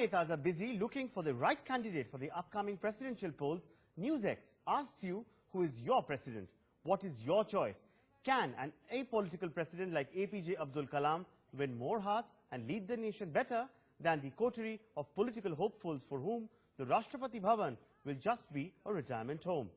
Netas are busy looking for the right candidate for the upcoming presidential polls. NewsX asks you, who is your president? What is your choice? Can an apolitical president like APJ Abdul Kalam win more hearts and lead the nation better than the coterie of political hopefuls for whom the Rashtrapati Bhawan will just be a retirement home?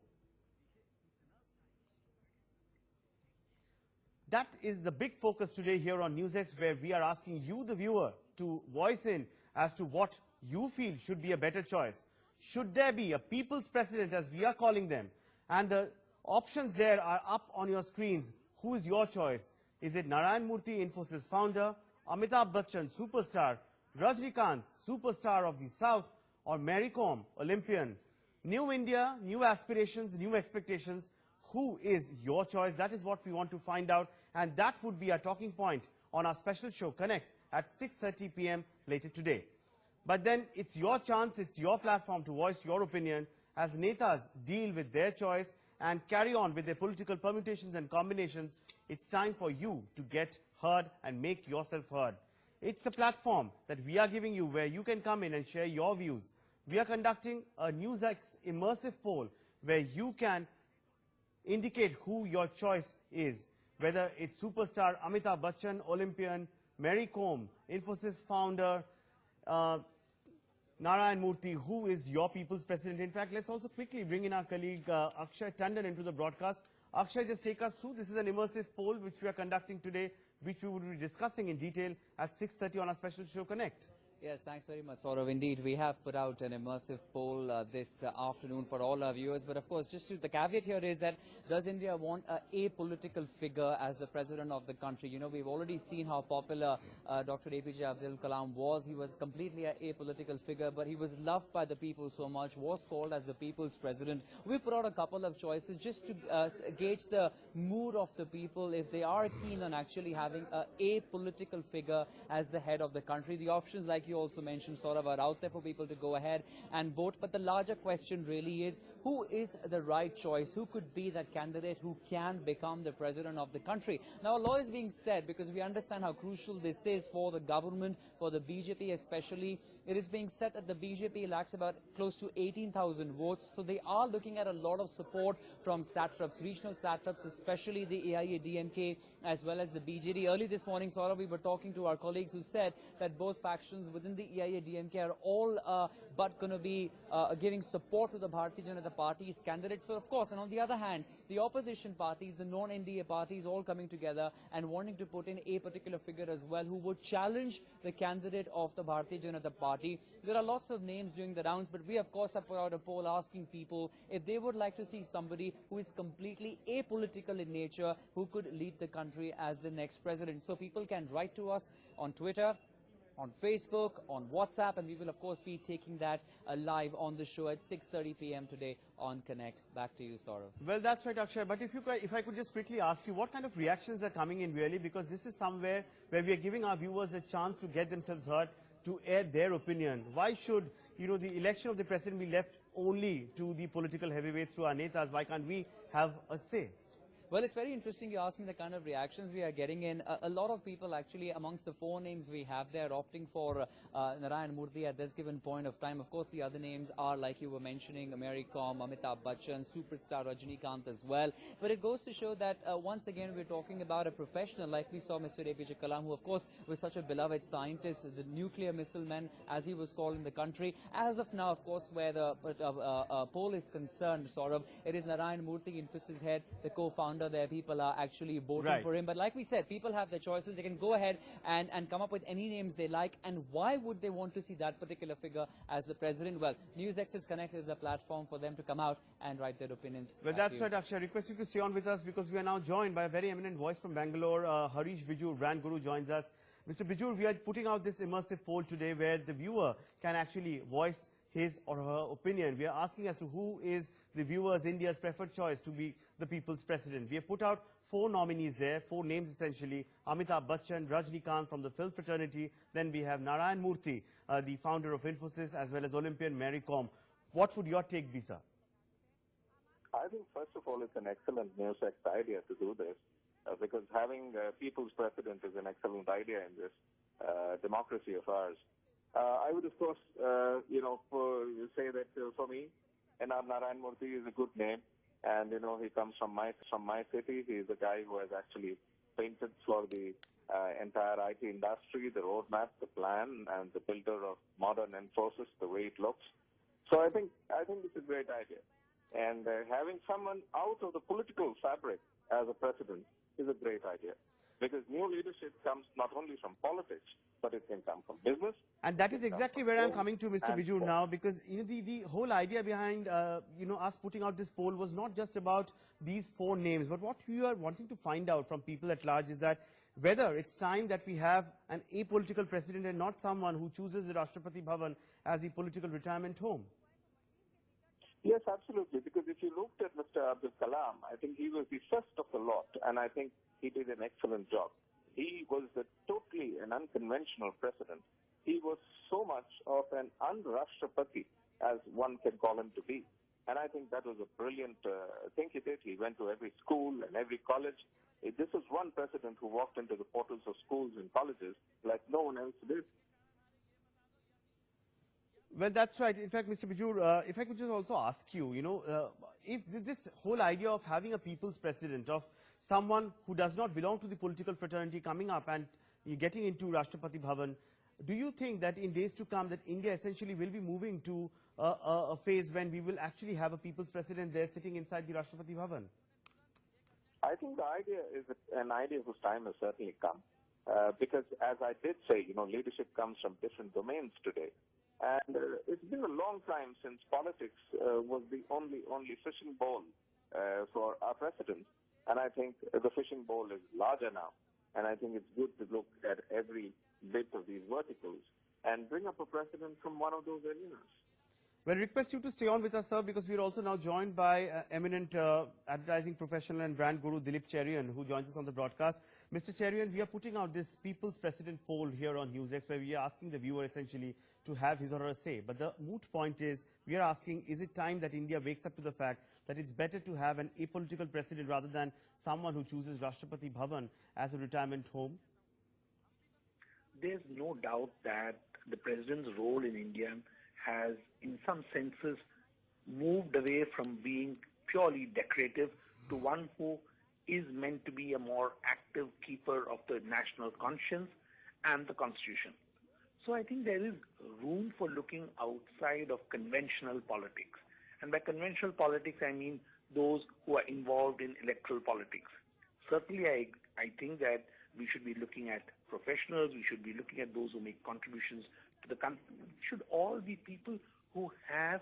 That is the big focus today here on NewsX, where we are asking you, the viewer, to voice in as to what you feel should be a better choice. Should there be a people's president, as we are calling them? And the options there are up on your screens. Who is your choice? Is it Narayan Murthy, Infosys founder, Amitabh Bachchan, superstar, Rajnikant, superstar of the South, or Mary Kom, Olympian? New India, new aspirations, new expectations. Who is your choice? That is what we want to find out, and that would be our talking point on our special show Connect at 6:30 p.m. later today. But then it's your chance, it's your platform to voice your opinion as Netas deal with their choice and carry on with their political permutations and combinations. It's time for you to get heard and make yourself heard. It's the platform that we are giving you where you can come in and share your views. We are conducting a NewsX immersive poll where you can indicate who your choice is, whether it's superstar Amitabh Bachchan, Olympian, Mary Kom, Infosys founder, Narayan Murthy. Who is your people's president? In fact, let's also quickly bring in our colleague Akshay Tandon into the broadcast. Akshay, just take us through. This is an immersive poll which we are conducting today, which we will be discussing in detail at 6:30 on our special show Connect. Yes, thanks very much, Saurav. Indeed, we have put out an immersive poll this afternoon for all our viewers. But of course, the caveat here is that does India want a apolitical figure as the president of the country? You know, we've already seen how popular Dr. APJ Abdul Kalam was. He was completely an apolitical figure, but he was loved by the people so much, was called as the people's president. We put out a couple of choices just to gauge the mood of the people, if they are keen on actually having a apolitical figure as the head of the country. The options, like you also mentioned, sort of, are out there for people to go ahead and vote. But the larger question really is, who is the right choice? Who could be that candidate who can become the president of the country? Now, a lot is being said because we understand how crucial this is for the government, for the BJP especially. It is being said that the BJP lacks about close to 18,000 votes. So they are looking at a lot of support from satraps, regional satraps, especially the AIADMK as well as the BJD. Early this morning, Saurabh, we were talking to our colleagues who said that both factions within the AIADMK are all but going to be giving support to the Bharatiya Janata Party's candidates. So, of course, and on the other hand, the opposition parties, the non-NDA parties, all coming together and wanting to put in a particular figure as well who would challenge the candidate of the Bharatiya Janata Party. There are lots of names doing the rounds, but we, of course, have put out a poll asking people if they would like to see somebody who is completely apolitical in nature, who could lead the country as the next president. So people can write to us on Twitter, on Facebook, on WhatsApp, and we will, of course, be taking that live on the show at 6:30 p.m. today on Connect. Back to you, Saurav. Well, that's right, Akshay. But if I could just quickly ask you, what kind of reactions are coming in really? Because this is somewhere where we are giving our viewers a chance to get themselves heard, to air their opinion. Why should, you know, the election of the president be left only to the political heavyweights, to our netas? Why can't we have a say? Well, it's very interesting you asked me the kind of reactions we are getting in. A lot of people actually, amongst the four names we have there, opting for Narayan Murthy at this given point of time. Of course, the other names are, like you were mentioning, Mary Kom, Amitabh Bachchan, superstar Rajnikant as well. But it goes to show that once again we're talking about a professional, like we saw Mr. APJ Kalam, who of course was such a beloved scientist, the nuclear missile man, as he was called in the country. As of now, of course, where the poll is concerned, sort of, it is Narayan Murthy, Infosys head, the co-founder. There, people are actually voting for him. But like we said, people have their choices. They can go ahead and come up with any names they like. And why would they want to see that particular figure as the president? Well, NewsX's Connect is a platform for them to come out and write their opinions. Well, that's right, Akshay. I request you to stay on with us because we are now joined by a very eminent voice from Bangalore. Harish Bijur, brand guru, joins us. Mr. Bijur, we are putting out this immersive poll today where the viewer can actually voice his or her opinion. We are asking as to who is the viewers, India's preferred choice to be the people's president. We have put out 4 nominees there, 4 names essentially. Amitabh Bachchan, Rajnikant from the film fraternity. Then we have Narayan Murthy, the founder of Infosys, as well as Olympian Mary Kom. What would your take be, sir? I think, first of all, it's an excellent NewsX idea to do this, because having people's president is an excellent idea in this democracy of ours. I would, of course, say that for me, N.R. Narayan Murthy is a good name. And, he comes from my city. He's the guy who has actually painted for the entire IT industry, the roadmap, the plan, and the builder of modern Infosys, the way it looks. So I think it's a great idea. And having someone out of the political fabric as a president is a great idea. Because new leadership comes not only from politics, but it can come from business. And that is exactly where I'm coming to, Mr. Bijur, now, because the whole idea behind us putting out this poll was not just about these 4 names, but what we are wanting to find out from people at large is that whether it's time that we have an apolitical president and not someone who chooses the Rashtrapati Bhawan as a political retirement home. Yes, absolutely. Because if you looked at Mr. Abdul Kalam, I think he was the first of the lot, and I think he did an excellent job. He was totally an unconventional president. He was so much of an un-Rashtrapati, as one can call him to be. And I think that was a brilliant thing he did. He went to every school and every college. This was one president who walked into the portals of schools and colleges like no one else did. Well, that's right. In fact, Mr. Bijur, if I could just also ask you, if this whole idea of having a people's president, of someone who does not belong to the political fraternity coming up and getting into Rashtrapati Bhavan, do you think that in days to come that India essentially will be moving to a phase when we will actually have a people's president there sitting inside the Rashtrapati Bhavan? I think the idea is an idea whose time has certainly come. Because as I did say, leadership comes from different domains today. And it's been a long time since politics was the only fishing bowl for our president. And I think the fishing bowl is larger now. And I think it's good to look at every bit of these verticals and bring up a president from one of those arenas. Well, I request you to stay on with us, sir, because we are also now joined by eminent advertising professional and brand guru Dilip Cherian, who joins us on the broadcast. Mr. Cherian, we are putting out this People's President poll here on NewsX, where we are asking the viewer essentially to have his or her say. But the moot point is, we are asking, is it time that India wakes up to the fact that it's better to have an apolitical president rather than someone who chooses Rashtrapati Bhavan as a retirement home? There's no doubt that the president's role in India has, in some senses, moved away from being purely decorative to one who is meant to be a more active keeper of the national conscience and the constitution. So I think there is room for looking outside of conventional politics. And by conventional politics, I mean those who are involved in electoral politics. Certainly, I think that we should be looking at professionals, we should be looking at those who make contributions to the country. It should all be people who have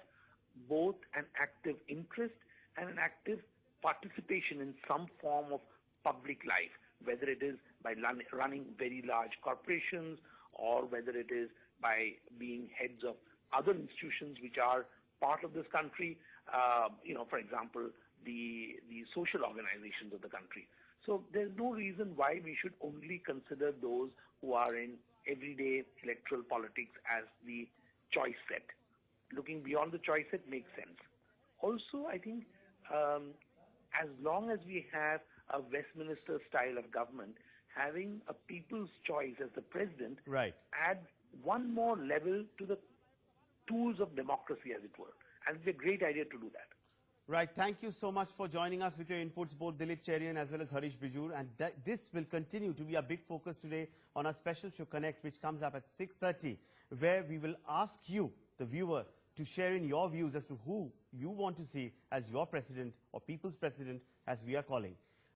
both an active interest and an active participation in some form of public life, whether it is by running very large corporations or whether it is by being heads of other institutions which are part of this country, for example, the social organizations of the country. So there's no reason why we should only consider those who are in everyday electoral politics as the choice set. Looking beyond the choice set makes sense. Also, I think as long as we have a Westminster style of government, having a people's choice as the president adds one more level to the tools of democracy, as it were. And it's a great idea to do that. Right. Thank you so much for joining us with your inputs, both Dilip Cherian as well as Harish Bijur. And this will continue to be a big focus today on our special show Connect, which comes up at 6:30, where we will ask you, the viewer, to share in your views as to who you want to see as your president or people's president, as we are calling.